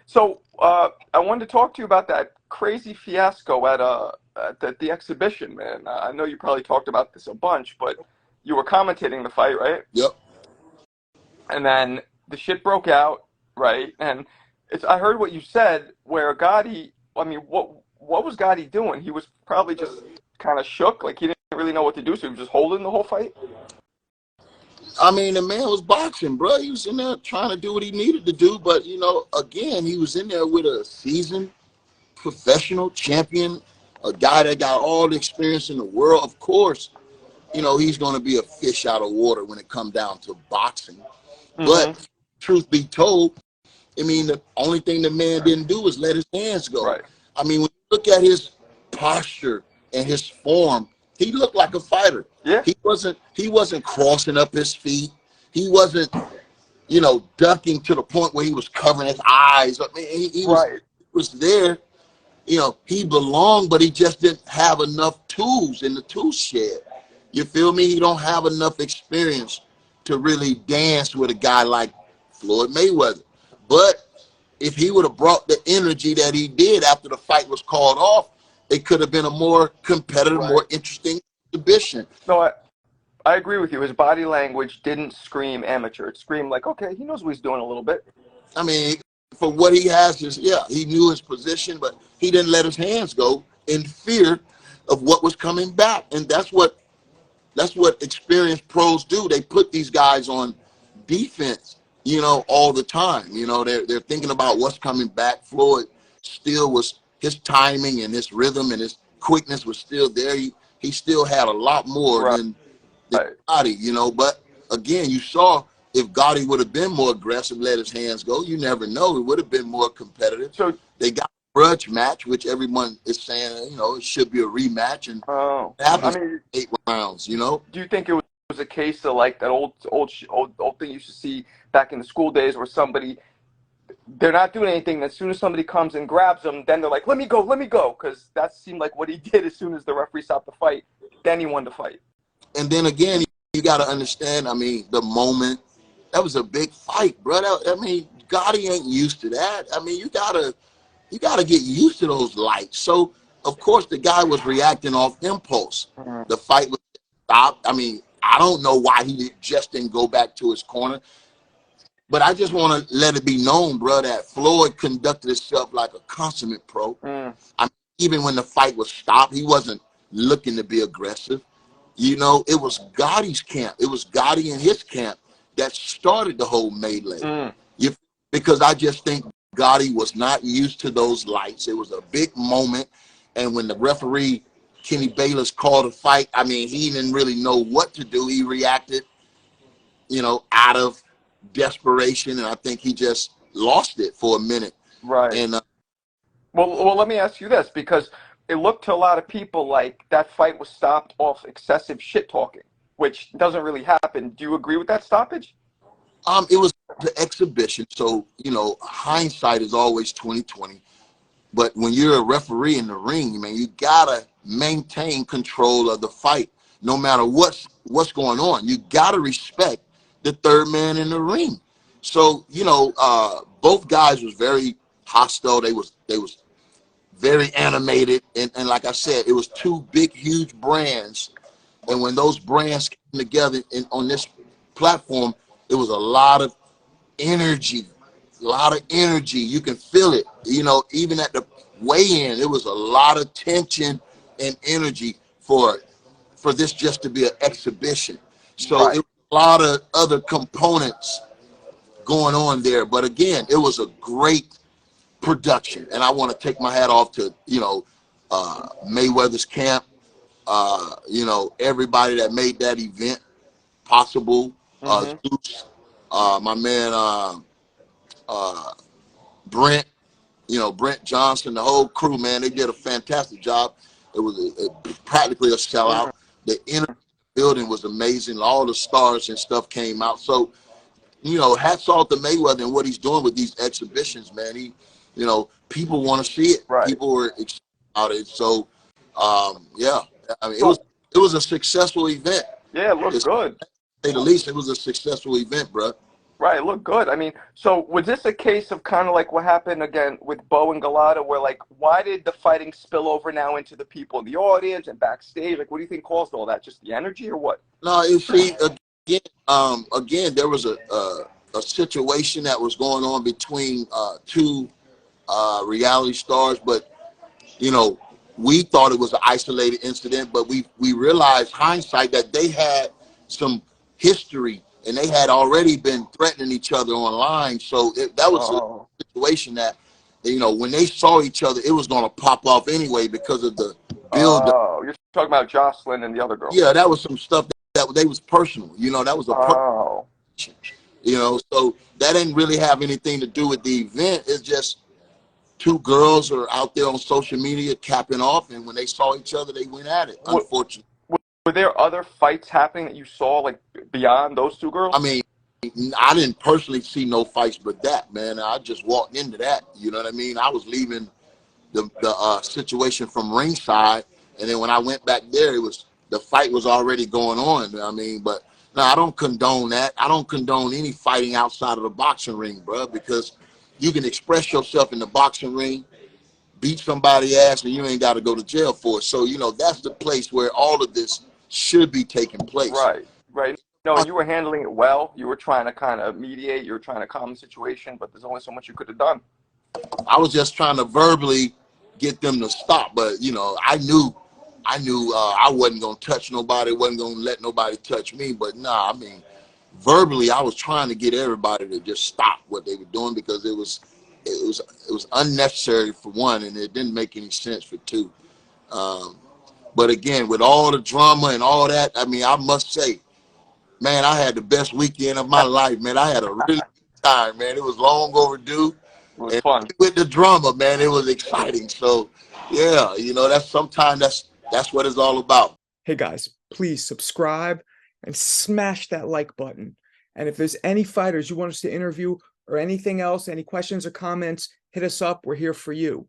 So I wanted to talk to you about that crazy fiasco at the exhibition, man. I know you probably talked about this a bunch, but you were commentating the fight, right? Yep. And then the shit broke out, right? And I heard what you said, where Gotti. I mean, what was Gotti doing? He was probably just kind of shook, like he didn't really know what to do, so he was just holding the whole fight. I mean, the man was boxing, bro. He was in there trying to do what he needed to do. But, again, he was in there with a seasoned professional champion, a guy that got all the experience in the world. Of course, he's going to be a fish out of water when it comes down to boxing. But truth be told, I mean, the only thing the man didn't do was let his hands go. Right. I mean, when you look at his posture and his form, he looked like a fighter. Yeah. He wasn't crossing up his feet. He wasn't, ducking to the point where he was covering his eyes. I mean, he was there. He belonged, but he just didn't have enough tools in the tool shed. You feel me? He don't have enough experience to really dance with a guy like Floyd Mayweather. But if he would have brought the energy that he did after the fight was called off, it could have been a more competitive, more interesting exhibition. No, I agree with you. His body language didn't scream amateur. It screamed like, okay, he knows what he's doing a little bit. I mean, for what he has he knew his position, but he didn't let his hands go in fear of what was coming back. And that's what experienced pros do. They put these guys on defense, all the time. They're thinking about what's coming back. Floyd still was, his timing and his rhythm and his quickness was still there. He still had a lot more than Gotti, but again, you saw if Gotti would have been more aggressive, let his hands go, you never know. It would have been more competitive. So they got a grudge match, which everyone is saying, it should be a rematch, and happens 8 rounds, Do you think it was a case of like that old thing you used to see back in the school days where they're not doing anything, as soon as somebody comes and grabs them, then they're like, let me go, because that seemed like what he did as soon as the referee stopped the fight. Then he won the fight. And then again, you got to understand, I mean, the moment, that was a big fight, bro. I mean, Gotti ain't used to that. I mean, you gotta get used to those lights. So, of course, the guy was reacting off impulse. The fight was stopped. I mean, I don't know why he just didn't go back to his corner. But I just want to let it be known, bro, that Floyd conducted himself like a consummate pro. I mean, even when the fight was stopped, he wasn't looking to be aggressive. It was Gotti's camp. It was Gotti and his camp that started the whole melee. Because I just think Gotti was not used to those lights. It was a big moment. And when the referee, Kenny Bayless, called a fight, I mean, he didn't really know what to do. He reacted, out of desperation. And I think he just lost it for a minute. Right. And well, let me ask you this, because it looked to a lot of people like that fight was stopped off excessive shit talking, which doesn't really happen. Do you agree with that stoppage? It was the exhibition, so hindsight is always 20/20. But when you're a referee in the ring, man, you gotta maintain control of the fight, no matter what's going on. You gotta respect the third man in the ring. So both guys was very hostile. They was very animated, and like I said, it was two big, huge brands. And when those brands came together on this platform, it was a lot of energy. You can feel it. Even at the weigh-in, it was a lot of tension and energy for this just to be an exhibition. So it was a lot of other components going on there. But again, it was a great production, and I want to take my hat off to Mayweather's camp, everybody that made that event possible. Zeus, my man Brent, Brent Johnson, the whole crew, man, they did a fantastic job. It was practically a sellout. The inner building was amazing. All the stars and stuff came out. So, hats off to Mayweather and what he's doing with these exhibitions, man. People want to see it. Right. People were excited about it. So, I mean, it was a successful event. Yeah, it looked good. To say the least, it was a successful event, bro. Right, look good. I mean, so was this a case of kind of like what happened again with Bo and Galata, where like, why did the fighting spill over now into the people in the audience and backstage? Like, what do you think caused all that? Just the energy or what? No, you see, again, again, there was a situation that was going on between two reality stars, but you know, we thought it was an isolated incident, but we realized hindsight that they had some history and they had already been threatening each other online. So that was a Oh, situation that, you know, when they saw each other, it was going to pop off anyway because of the build. oh, you're talking about Jocelyn and the other girl. Yeah, that was some stuff that they was personal. You know, that was a person. Oh, You know, so that didn't really have anything to do with the event. It's just two girls are out there on social media capping off, and when they saw each other, they went at it. what, Unfortunately, were there other fights happening that you saw like beyond those two I girls? mean, I didn't personally see no fights, but that man, I just walked into that. You know what I mean? I was leaving the situation from ringside, and then when I went back there, it was the fight was already going on. I mean, but no, I don't condone that. I don't condone any fighting outside of the boxing ring, bro, because you can express yourself in the boxing ring, beat somebody ass, and you ain't got to go to jail for it. So you know that's the place where all of this should be taking place. Right, right. No, and you were handling it well. You were trying to kind of mediate. You were trying to calm the situation, but there's only so much you could have done. I was just trying to verbally get them to stop, but you know, I knew I wasn't gonna touch nobody, wasn't gonna let nobody touch me. But nah, I mean, verbally, I was trying to get everybody to just stop what they were doing because it was unnecessary for one, and it didn't make any sense for two. Um, but again, with all the drama and all that, I mean, I must say, man, I had the best weekend of my life, man. I had a really good time, man. It was long overdue. It was And fun. with the drama, man, it was exciting. So yeah, you know, that's what it's all about. Hey guys, please subscribe and smash that like button. And if there's any fighters you want us to interview or anything else, any questions or comments, hit us up. We're here for you.